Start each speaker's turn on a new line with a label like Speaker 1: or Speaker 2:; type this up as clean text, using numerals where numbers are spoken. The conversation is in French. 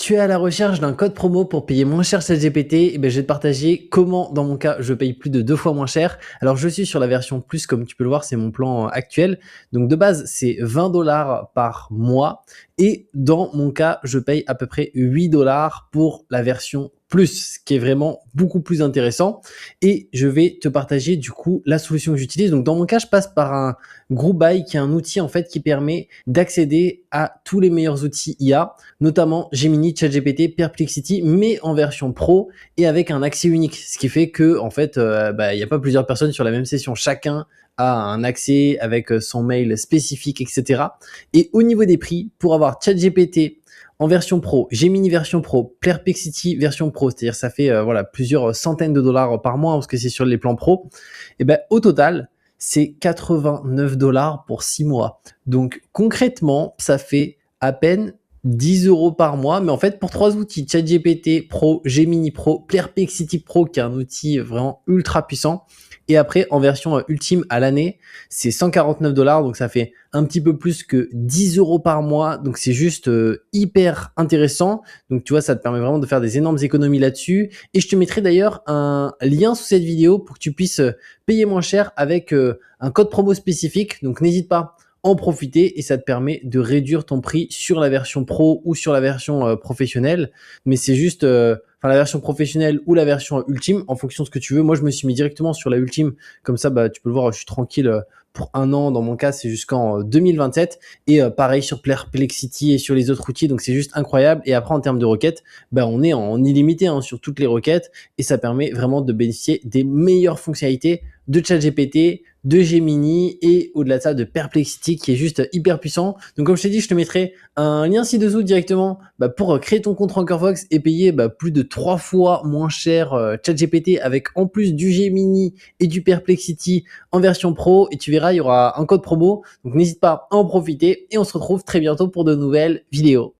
Speaker 1: Tu es à la recherche d'un code promo pour payer moins cher ChatGPT, et ben je vais te partager comment, dans mon cas, je paye plus de 2 fois moins cher. Alors, je suis sur la version plus, comme tu peux le voir, c'est mon plan actuel. Donc, de base, c'est 20 dollars par mois. Et dans mon cas, je paye à peu près 8 dollars pour la version plus, ce qui est vraiment beaucoup plus intéressant. Et je vais te partager du coup la solution que j'utilise. Donc, dans mon cas, je passe par un Group Buy, qui est un outil en fait qui permet d'accéder à tous les meilleurs outils IA, notamment Gemini, ChatGPT, Perplexity, mais en version pro et avec un accès unique. Ce qui fait que en fait, il n'y a pas plusieurs personnes sur la même session. Chacun a un accès avec son mail spécifique, etc. Et au niveau des prix, pour avoir ChatGPT en version pro, Gemini version pro, Perplexity version pro, c'est-à-dire ça fait voilà plusieurs centaines de dollars par mois, parce que c'est sur les plans pro. Et ben au total, c'est 89 dollars pour 6 mois. Donc concrètement, ça fait à peine 10 euros par mois, mais en fait pour 3 outils, ChatGPT Pro, Gemini Pro, Perplexity Pro, qui est un outil vraiment ultra puissant. Et après, en version ultime à l'année, c'est 149 dollars, donc ça fait un petit peu plus que 10 euros par mois. Donc c'est juste hyper intéressant. Donc tu vois, ça te permet vraiment de faire des énormes économies là-dessus. Et je te mettrai d'ailleurs un lien sous cette vidéo pour que tu puisses payer moins cher avec un code promo spécifique. Donc n'hésite pas à en profiter, et ça te permet de réduire ton prix sur la version pro ou sur la version professionnelle. Mais c'est juste la version professionnelle ou la version ultime, en fonction de ce que tu veux. Moi, je me suis mis directement sur la ultime. Comme ça, tu peux le voir, je suis tranquille pour un an. Dans mon cas, c'est jusqu'en 2027. Et pareil sur Perplexity et sur les autres outils. Donc, c'est juste incroyable. Et après, en termes de requêtes, on est en illimité sur toutes les requêtes. Et ça permet vraiment de bénéficier des meilleures fonctionnalités de ChatGPT, de Gemini et au-delà de ça de Perplexity, qui est juste hyper puissant. Donc comme je t'ai dit, je te mettrai un lien ci-dessous directement pour créer ton compte Rankervox et payer plus de 3 fois moins cher ChatGPT, avec en plus du Gemini et du Perplexity en version pro. Et tu verras, il y aura un code promo. Donc n'hésite pas à en profiter, et on se retrouve très bientôt pour de nouvelles vidéos.